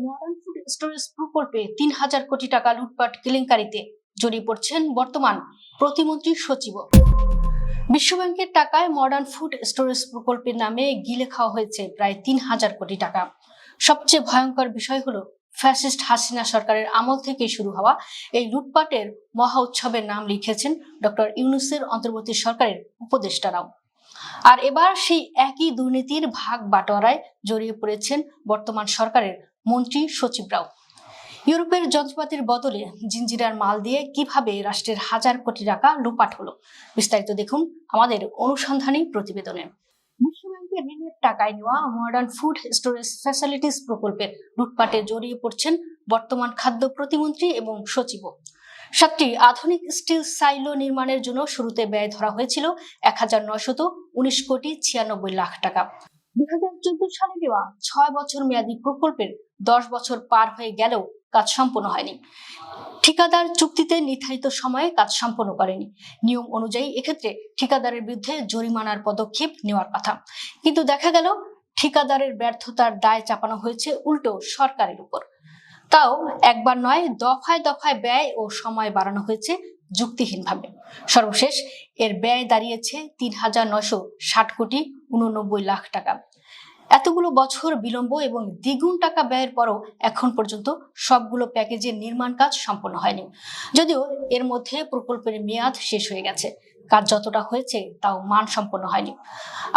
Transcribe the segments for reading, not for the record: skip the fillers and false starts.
Modern food storage প্রকল্পে ৩,০০০ কোটি টাকা লুটপাট কেলেঙ্কারিতে জড়িয়ে পড়ছেন বর্তমান প্রতিমন্ত্রী সচিব। বিশ্বব্যাংকের টাকায় মডার্ন ফুড স্টোরেজ প্রকল্পের নামে গিলে খাওয়া হয়েছে প্রায় ৩,০০০ কোটি টাকা। সবচেয়ে ভয়ঙ্কর বিষয় হলো ফ্যাসিস্ট হাসিনা সরকারের আমল থেকে শুরু হওয়া এই লুটপাটের মহা উৎসবের নাম লিখেছেন ডক্টর ইউনূসের অন্তর্বর্তী সরকারের উপদেষ্টারাও। আর এবার সেই একই দুর্নীতির ভাগ বাটোয়ারায় জড়িয়ে পড়েছেন বর্তমান সরকারের মন্ত্রী সচিবরাও। ইউরোপের যন্ত্রপাতির বদলে জিঞ্জিরার মাল দিয়ে কিভাবে রাষ্ট্রের হাজার কোটি টাকা লুটপাট হলো, বিস্তারিত দেখুন আমাদের অনুসন্ধানী প্রতিবেদনে। বিশ্বব্যাংকের ঋণের টাকায় নেওয়া মডার্ন ফুড স্টোরেজ ফ্যাসিলিটিস প্রকল্পের লুটপাটে জড়িয়ে পড়ছেন বর্তমান খাদ্য প্রতিমন্ত্রী এবং সচিব। 7টি আধুনিক স্টিল সাইলো নির্মাণের জন্য শুরুতে ব্যয় ধরা হয়েছিল ১,৯১৯ কোটি ৯৬ লাখ টাকা। ২০১৪ সালে দেওয়া ৬ বছর মেয়াদী প্রকল্পের ১০ বছর পার হয়ে গেলেও কাজ সম্পন্ন হয়নি। ঠিকাদার চুক্তিতে নির্ধারিত সময়ে কাজ সম্পন্ন করেনি। নিয়ম অনুযায়ী এক্ষেত্রে ঠিকাদারের বিরুদ্ধে জরিমানার পদক্ষেপ নেওয়ার কথা, কিন্তু দেখা গেল ঠিকাদারের ব্যর্থতার দায় চাপানো হয়েছে উল্টো সরকারের উপর। তাও একবার নয়, দফায় দফায় ব্যয় ও সময় বাড়ানো হয়েছে যুক্তিহীনভাবে। সর্বশেষ এর ব্যয় দাঁড়িয়েছে ৩,৯৬০ কোটি ৮৯ লাখ টাকা। এতগুলো বছর বিলম্ব এবং দ্বিগুণ টাকা ব্যয়ের পরও এখন পর্যন্ত সবগুলো প্যাকেজের নির্মাণ কাজ সম্পন্ন হয়নি। যদিও এর মধ্যে প্রকল্পের মেয়াদ শেষ হয়ে গেছে, কাজ যতটা হয়েছে তাও মানসম্পন্ন হয়নি।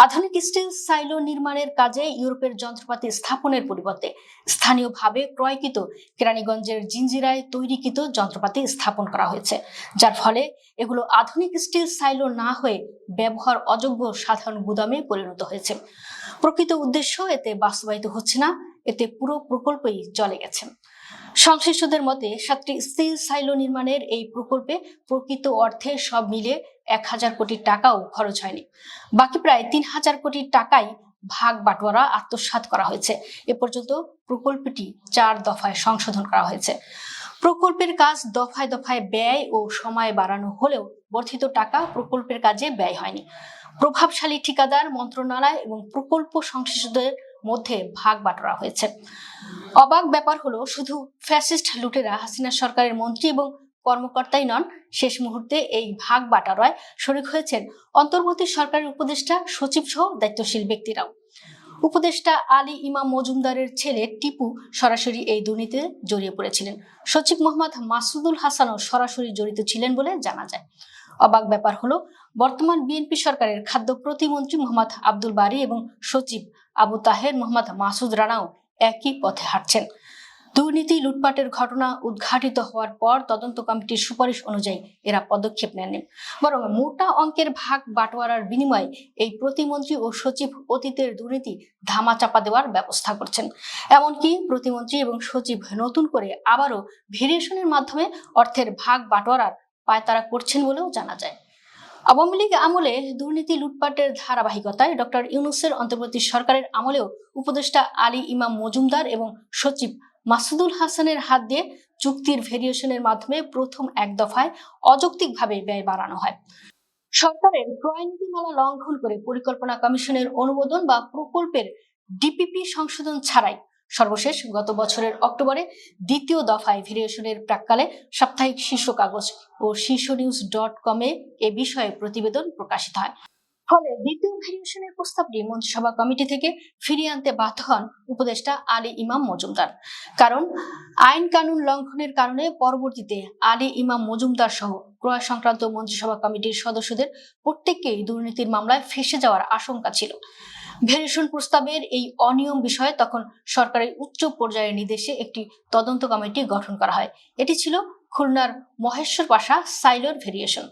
আধুনিক স্টিল সাইলো নির্মাণের কাজে ইউরোপের যন্ত্রপাতি স্থাপনের পরিবর্তে স্থানীয়ভাবে ক্রয়কৃত কেরানীগঞ্জের জিঞ্জিরায় তৈরিকৃত যন্ত্রপাতি স্থাপন করা হয়েছে, যার ফলে এগুলো আধুনিক স্টিল সাইলো না হয়ে ব্যবহার অযোগ্য সাধারণ গুদামে পরিণত হয়েছে। প্রকৃত উদ্দেশ্য এতে বাস্তবায়িত হচ্ছে না, এতে পুরো প্রকল্পই চলে গেছে। সংশ্লিষ্টদের মতে 7টি স্টিল সাইলো নির্মাণের এই প্রকল্পে প্রকৃত অর্থে সব মিলে ১,০০০ কোটি টাকাও খরচ হয়নি। বাকি প্রায় ৩,০০০ কোটি টাকাই ভাগ বাটোয়ারা আত্মসাৎ করা হয়েছে। এ পর্যন্ত প্রকল্পটি 4 দফায় সংশোধন করা হয়েছে। প্রকল্পের কাজ দফায় দফায় ব্যয় ও সময় বাড়ানো হলেও বর্ধিত টাকা প্রকল্পের কাজে ব্যয় হয়নি। প্রভাবশালী ঠিকাদার, মন্ত্রণালয় এবং প্রকল্প সংশ্লিষ্টদের মধ্যে ভাগ বাটোয়ারা হয়েছে। অবাক ব্যাপার হলো, শুধু ফ্যাসিস্ট লুটেরা হাসিনা সরকারের মন্ত্রী এবং কর্মকর্তাই নন, শেষ মুহূর্তে এই ভাগ বাটোয়ারায় শরিক হয়েছেন অন্তর্বর্তী সরকারের উপদেষ্টা, সচিব সহ দায়িত্বশীল ব্যক্তিরাও। উপদেষ্টা আলী ইমাম মজুমদারের ছেলে টিপু সরাসরি এই দুর্নীতিতে জড়িয়ে পড়েছিলেন। সচিব মোহাম্মদ মাসুদুল হাসানও সরাসরি জড়িত ছিলেন বলে জানা যায়। অবাক ব্যাপার হলো, বর্তমান বিএনপি সরকারের খাদ্য প্রতিমন্ত্রী মোহাম্মদ আব্দুল বারী এবং সচিব আবু তাহের মোহাম্মদ মাসুদ রানাও একই পথে হাঁটছেন। দুর্নীতি লুটপাটের ঘটনা উদ্ঘাটিত হওয়ার পর তদন্ত কমিটির সুপারিশ অনুযায়ী এরা পদক্ষেপ নেননি, বরং মোটা অঙ্কের ভাগ বাটোয়ারার বিনিময়ে এই প্রতিমন্ত্রী ও সচিব অতীতের দুর্নীতি ধামাচাপা দেওয়ার ব্যবস্থা করছেন। এমনকি প্রতিমন্ত্রী এবং সচিব নতুন করে আবারও ভেরিয়েশনের মাধ্যমে অর্থের ভাগ বাটোয়ারার পায়তারা করছেন বলেও জানা যায়। আওয়ামী লীগ আমলে দুর্নীতি লুটপাটের ধারাবাহিকতায় ডক্টর ইউনূসের অন্তর্বর্তী সরকারের আমলেও উপদেষ্টা আলী ইমাম মজুমদার এবং সচিব মাসুদুল হাসানের হাত দিয়ে চুক্তির ভেরিয়েশনের মাধ্যমে প্রথম এক দফায় অযৌক্তিকভাবে ব্যয় বাড়ানো হয়। সরকারের ক্রয় নীতিমালা লঙ্ঘন করে পরিকল্পনা কমিশনের অনুমোদন বা প্রকল্পের ডিপিপি সংশোধন ছাড়াই সর্বশেষ গত বছরের অক্টোবরে দ্বিতীয় দফায় ভেরিয়েশনের প্রাক্কালে সাপ্তাহিক শীর্ষ কাগজ ও শীর্ষনিউজ.com-এ এ বিষয়ে প্রতিবেদন প্রকাশিত হয়। ফলে দ্বিতীয় ভেরিয়েশনের প্রস্তাবটি মন্ত্রিসভা কমিটি থেকে ফিরিয়ে আনতে বাধ্য হন উপদেষ্টা আলী ইমাম মজুমদার। কারণ আইন কানুন লঙ্ঘনের কারণে পরবর্তীতে আলী ইমাম মজুমদার সহ ক্রয় সংক্রান্ত মন্ত্রিসভা কমিটির সদস্যদের প্রত্যেককেই দুর্নীতির মামলায় ফেঁসে যাওয়ার আশঙ্কা ছিল। ভেরিয়েশন প্রস্তাবের এই অনিয়ম বিষয়ে তখন সরকারের উচ্চ পর্যায়ের নির্দেশে একটি তদন্ত কমিটি গঠন করা হয়। এটি ছিল খুলনার মহেশ্বর পাশা সাইলোর ভেরিয়েশন।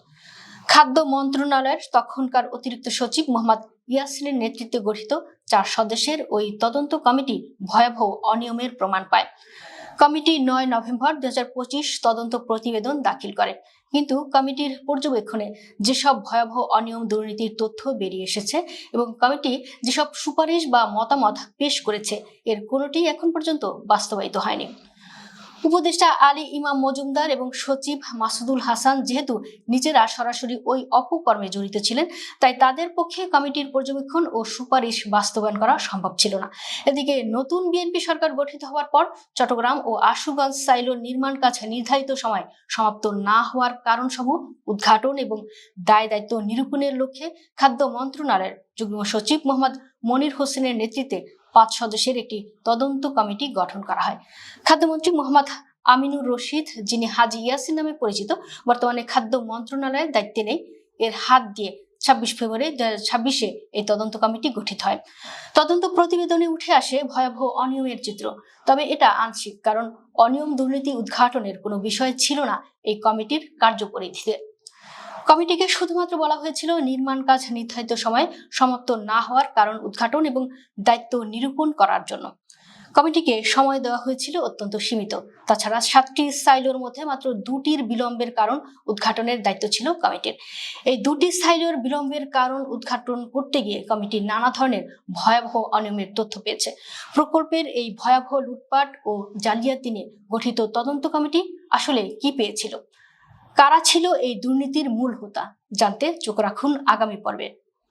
খাদ্য মন্ত্রণালয়ের তখনকার অতিরিক্ত সচিব মোহাম্মদ ইয়াসিনের নেতৃত্বে গঠিত 4 সদস্যের ওই তদন্ত কমিটি ভয়াবহ অনিয়মের প্রমাণ পায়। কমিটি 9 নভেম্বর 2025 তদন্ত প্রতিবেদন দাখিল করে, কিন্তু কমিটির পর্যবেক্ষণে যেসব ভয়াবহ অনিয়ম দুর্নীতির তথ্য বেরিয়ে এসেছে এবং কমিটি যেসব সুপারিশ বা মতামত পেশ করেছে, এর কোনোটি এখন পর্যন্ত বাস্তবায়িত হয়নি। উপদেষ্টা আলী ইমাম মজুমদার এবং সচিব মাসুদুল হাসান যেহেতু নিজেরা সরাসরি ওই অপকর্মে জড়িত ছিলেন, তাই তাদের পক্ষে কমিটির পর্যবেক্ষণ ও সুপারিশ বাস্তবায়ন করা সম্ভব ছিল না। এদিকে নতুন বিএনপি সরকার গঠিত হওয়ার পর চট্টগ্রাম ও আশুগঞ্জ সাইলোর নির্মাণ কাজ নির্ধারিত সময় সমাপ্ত না হওয়ার কারণসমূহ উদ্ঘাটন এবং দায় দায়িত্ব নিরূপণের লক্ষ্যে খাদ্য মন্ত্রণালয়ের যুগ্ম সচিব মোহাম্মদ মনির হোসেনের নেতৃত্বে 5 সদস্যের একটি তদন্ত কমিটি গঠন করা হয়। খাদ্যমন্ত্রী মোহাম্মদ আমিনুর রশিদ, যিনি হাজী ইয়াসিন নামে পরিচিত, বর্তমানে খাদ্য মন্ত্রণালয়ের দায়িত্বে নেই, এর হাত দিয়ে 26 ফেব্রুয়ারি 2026 এই তদন্ত কমিটি গঠিত হয়। তদন্ত প্রতিবেদনে উঠে আসে ভয়াবহ অনিয়মের চিত্র, তবে এটা আংশিক, কারণ অনিয়ম দুর্নীতি উদ্ঘাটনের কোনো বিষয় ছিল না এই কমিটির কার্যপরিধিতে। কমিটিকে শুধুমাত্র বলা হয়েছিল নির্মাণ কাজ নির্ধারিত সময়ে সমাপ্ত না হওয়ার কারণ উদ্ঘাটন এবং দায়িত্ব নিরূপণ করার জন্য। কমিটিকে সময় দেওয়া হয়েছিল অত্যন্ত সীমিত। তাছাড়া 7টি সাইলোর মধ্যে মাত্র 2টির বিলম্বের কারণ উদ্ঘাটনের দায়িত্ব ছিল কমিটির। এই 2টি সাইলোর বিলম্বের কারণ উদ্ঘাটন করতে গিয়ে কমিটি নানা ধরনের ভয়াবহ অনিয়মের তথ্য পেয়েছে। প্রকল্পের এই ভয়াবহ লুটপাট ও জালিয়াতি নিয়ে গঠিত তদন্ত কমিটি আসলে কি পেয়েছিল? কারা ছিল এই দুর্নীতির মূল হোতা? জানতে চোখ রাখুন আগামী পর্বে।